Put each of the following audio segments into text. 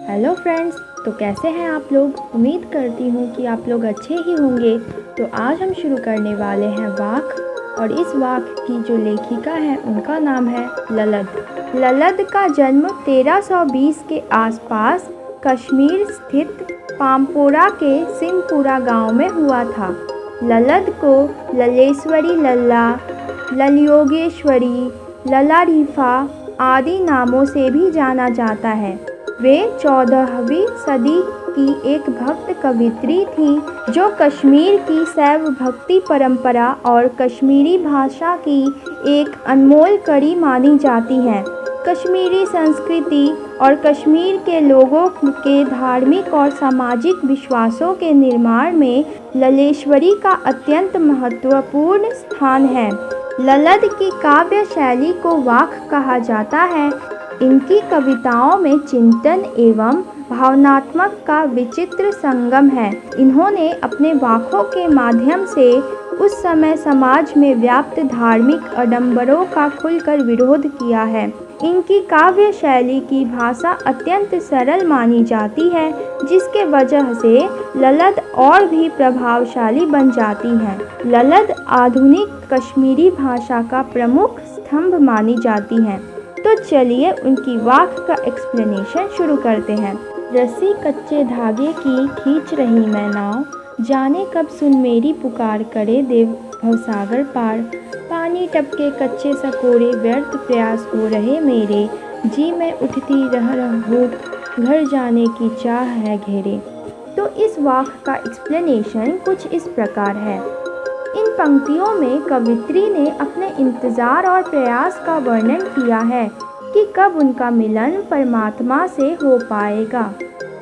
Hello friends. तो कैसे हैं आप लोग। उम्मीद करती हूँ कि आप लोग अच्छे ही होंगे। तो आज हम शुरू करने वाले हैं वाक। और इस वाक की जो लेखिका है उनका नाम है ललद। ललद का जन्म 1320 के आसपास कश्मीर स्थित पामपोरा के सिंहपुरा गांव में हुआ था। ललद को ललेश्वरी लल्ला, ललयोगेश्वरी, ललारीफा आदि नामों से भी जाना जाता है। वे 14वीं सदी की एक भक्त कवियत्री थीं जो कश्मीर की शैव भक्ति परंपरा और कश्मीरी भाषा की एक अनमोल कड़ी मानी जाती हैं। कश्मीरी संस्कृति और कश्मीर के लोगों के धार्मिक और सामाजिक विश्वासों के निर्माण में ललेश्वरी का अत्यंत महत्वपूर्ण स्थान है। ललद की काव्य शैली को वाक कहा जाता है। इनकी कविताओं में चिंतन एवं भावनात्मक का विचित्र संगम है। इन्होंने अपने वाकों के माध्यम से उस समय समाज में व्याप्त धार्मिक आडंबरों का खुलकर विरोध किया है। इनकी काव्य शैली की भाषा अत्यंत सरल मानी जाती है, जिसके वजह से ललद और भी प्रभावशाली बन जाती हैं। ललद आधुनिक कश्मीरी भाषा का प्रमुख स्तंभ मानी जाती हैं। तो चलिए उनकी वाक का एक्सप्लेनेशन शुरू करते हैं। रस्सी कच्चे धागे की खींच रही मैं नाव, जाने कब सुन मेरी पुकार करे देव भवसागर पार। पानी टपके कच्चे सकोरे व्यर्थ प्रयास हो रहे मेरे, जी मैं उठती रह भूख घर जाने की चाह है घेरे। तो इस वाक का एक्सप्लेनेशन कुछ इस प्रकार है। इन पंक्तियों में कवित्री ने अपने इंतज़ार और प्रयास का वर्णन किया है कि कब उनका मिलन परमात्मा से हो पाएगा।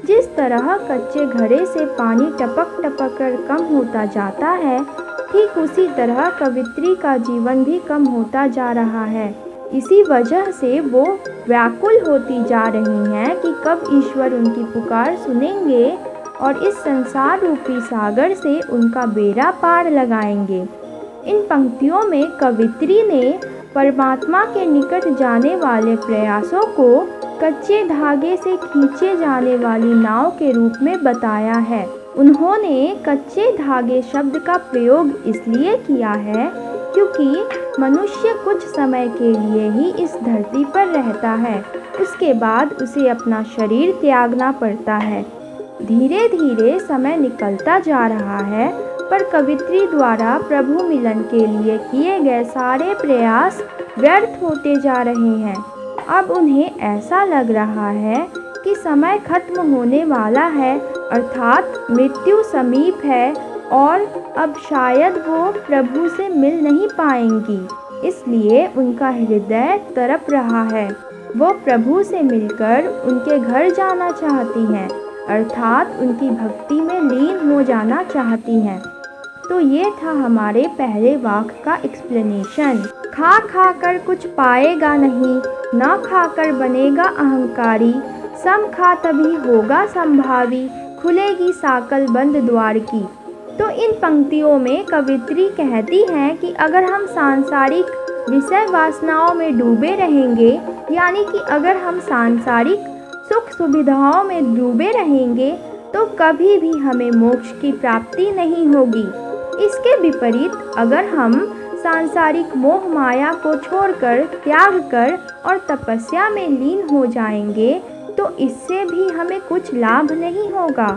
जिस तरह कच्चे घड़े से पानी टपक टपक कर कम होता जाता है, ठीक उसी तरह कवित्री का जीवन भी कम होता जा रहा है। इसी वजह से वो व्याकुल होती जा रही हैं कि कब ईश्वर उनकी पुकार सुनेंगे और इस संसार रूपी सागर से उनका बेड़ा पार लगाएंगे। इन पंक्तियों में कवित्री ने परमात्मा के निकट जाने वाले प्रयासों को कच्चे धागे से खींचे जाने वाली नाव के रूप में बताया है। उन्होंने कच्चे धागे शब्द का प्रयोग इसलिए किया है क्योंकि मनुष्य कुछ समय के लिए ही इस धरती पर रहता है, उसके बाद उसे अपना शरीर त्यागना पड़ता है। धीरे धीरे समय निकलता जा रहा है, पर कवित्री द्वारा प्रभु मिलन के लिए किए गए सारे प्रयास व्यर्थ होते जा रहे हैं। अब उन्हें ऐसा लग रहा है कि समय खत्म होने वाला है, अर्थात मृत्यु समीप है और अब शायद वो प्रभु से मिल नहीं पाएंगी। इसलिए उनका हृदय तड़प रहा है। वो प्रभु से मिलकर उनके घर जाना चाहती हैं, अर्थात उनकी भक्ति में लीन हो जाना चाहती हैं। तो ये था हमारे पहले वाक का एक्सप्लेनेशन। खा खा कर कुछ पाएगा नहीं, ना खाकर बनेगा अहंकारी। सम खा तभी होगा संभावी, खुलेगी साकल बंद द्वार की। तो इन पंक्तियों में कवित्री कहती हैं कि अगर हम सांसारिक विषय वासनाओं में डूबे रहेंगे, यानी कि अगर हम सांसारिक सुख सुविधाओं में डूबे रहेंगे तो कभी भी हमें मोक्ष की प्राप्ति नहीं होगी। इसके विपरीत अगर हम सांसारिक मोह माया को छोड़कर त्याग कर और तपस्या में लीन हो जाएंगे तो इससे भी हमें कुछ लाभ नहीं होगा।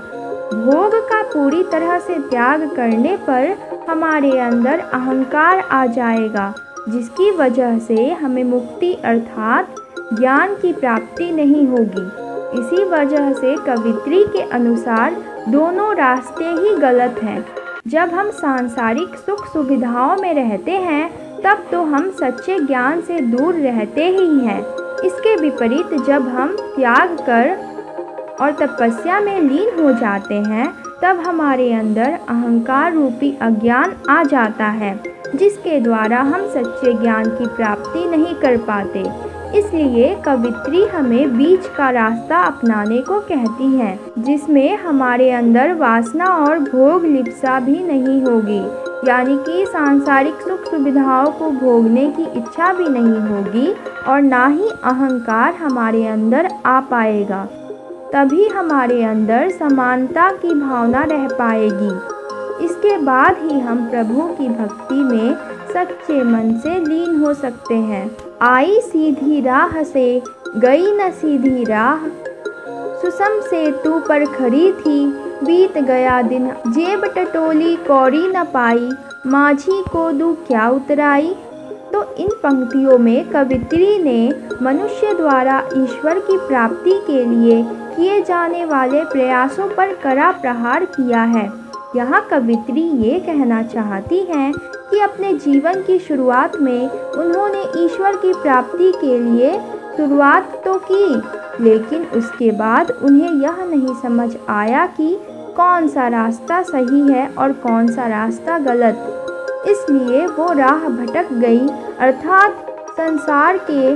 भोग का पूरी तरह से त्याग करने पर हमारे अंदर अहंकार आ जाएगा, जिसकी वजह से हमें मुक्ति अर्थात ज्ञान की प्राप्ति नहीं होगी। इसी वजह से कवित्री के अनुसार दोनों रास्ते ही गलत हैं। जब हम सांसारिक सुख सुविधाओं में रहते हैं तब तो हम सच्चे ज्ञान से दूर रहते ही हैं। इसके विपरीत जब हम त्याग कर और तपस्या में लीन हो जाते हैं तब हमारे अंदर अहंकार रूपी अज्ञान आ जाता है, जिसके द्वारा हम सच्चे ज्ञान की प्राप्ति नहीं कर पाते। इसलिए कवित्री हमें बीच का रास्ता अपनाने को कहती हैं, जिसमें हमारे अंदर वासना और भोग लिप्सा भी नहीं होगी, यानी कि सांसारिक सुख सुविधाओं को भोगने की इच्छा भी नहीं होगी और ना ही अहंकार हमारे अंदर आ पाएगा। तभी हमारे अंदर समानता की भावना रह पाएगी। इसके बाद ही हम प्रभु की भक्ति में सच्चे मन से लीन हो सकते हैं। आई सीधी राह से गई न सीधी राह, सुसम सेतु पर खड़ी थी, बीत गया दिन जेब टटोली कौड़ी न पाई, माझी को दूं क्या उतराई। तो इन पंक्तियों में कवित्री ने मनुष्य द्वारा ईश्वर की प्राप्ति के लिए किए जाने वाले प्रयासों पर कड़ा प्रहार किया है। यहाँ कवित्री ये कहना चाहती हैं कि अपने जीवन की शुरुआत में उन्होंने ईश्वर की प्राप्ति के लिए शुरुआत तो की, लेकिन उसके बाद उन्हें यह नहीं समझ आया कि कौन सा रास्ता सही है और कौन सा रास्ता गलत। इसलिए वो राह भटक गई, अर्थात संसार के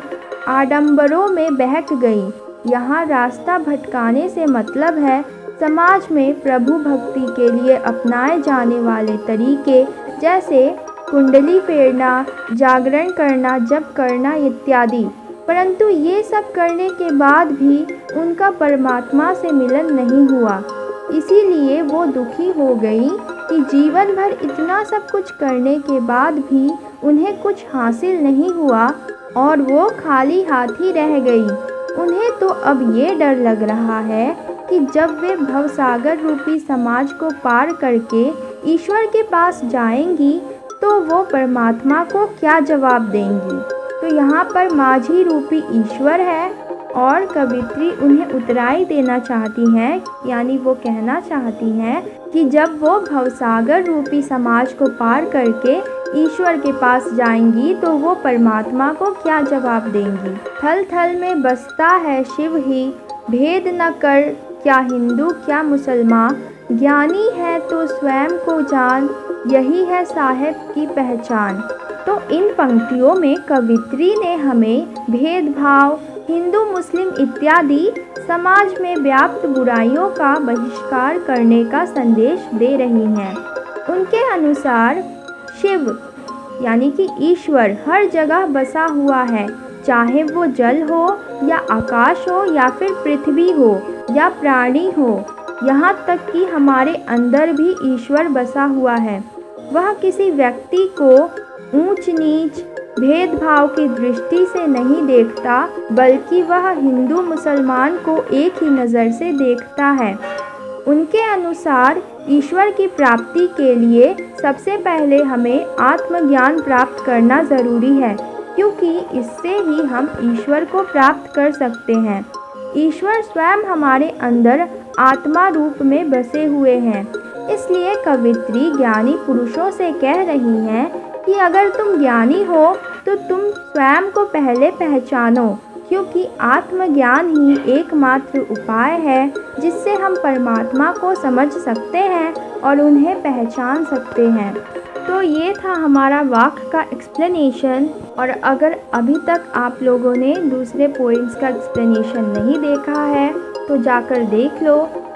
आडंबरों में बहक गई। यहाँ रास्ता भटकाने से मतलब है समाज में प्रभु भक्ति के लिए अपनाए जाने वाले तरीके, जैसे कुंडली फेरना, जागरण करना, जप करना इत्यादि। परंतु ये सब करने के बाद भी उनका परमात्मा से मिलन नहीं हुआ। इसीलिए वो दुखी हो गई कि जीवन भर इतना सब कुछ करने के बाद भी उन्हें कुछ हासिल नहीं हुआ और वो खाली हाथ ही रह गई। उन्हें तो अब ये डर लग रहा है कि जब वे भवसागर रूपी समाज को पार करके ईश्वर के पास जाएंगी तो वो परमात्मा को क्या जवाब देंगी। तो यहाँ पर माझी रूपी ईश्वर है और कवित्री उन्हें उतराई देना चाहती हैं, यानी वो कहना चाहती हैं कि जब वो भवसागर रूपी समाज को पार करके ईश्वर के पास जाएंगी तो वो परमात्मा को क्या जवाब देंगी। थल थल में बसता है शिव ही, भेद न कर क्या हिंदू क्या मुसलमान, ज्ञानी है तो स्वयं को जान, यही है साहेब की पहचान। तो इन पंक्तियों में कवित्री ने हमें भेदभाव, हिंदू मुस्लिम इत्यादि समाज में व्याप्त बुराइयों का बहिष्कार करने का संदेश दे रही हैं। उनके अनुसार शिव यानी कि ईश्वर हर जगह बसा हुआ है, चाहे वो जल हो या आकाश हो या फिर पृथ्वी हो या प्राणी हो। यहाँ तक कि हमारे अंदर भी ईश्वर बसा हुआ है। वह किसी व्यक्ति को ऊंच नीच भेदभाव की दृष्टि से नहीं देखता, बल्कि वह हिंदू मुसलमान को एक ही नज़र से देखता है। उनके अनुसार ईश्वर की प्राप्ति के लिए सबसे पहले हमें आत्मज्ञान प्राप्त करना ज़रूरी है, क्योंकि इससे ही हम ईश्वर को प्राप्त कर सकते हैं। ईश्वर स्वयं हमारे अंदर आत्मा रूप में बसे हुए हैं। इसलिए कवित्री ज्ञानी पुरुषों से कह रही हैं कि अगर तुम ज्ञानी हो तो तुम स्वयं को पहले पहचानो, क्योंकि आत्मज्ञान ही एकमात्र उपाय है जिससे हम परमात्मा को समझ सकते हैं और उन्हें पहचान सकते हैं। तो ये था हमारा वाक्य का एक्सप्लेनेशन। और अगर अभी तक आप लोगों ने दूसरे पोइम्स का एक्सप्लेनेशन नहीं देखा है तो जाकर देख लो,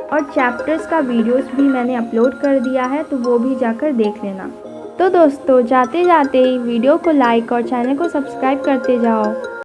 और चैप्टर्स का वीडियोस भी मैंने अपलोड कर दिया है, तो वो भी जाकर देख लेना। तो दोस्तों, जाते जाते वीडियो को लाइक और चैनल को सब्सक्राइब करते जाओ।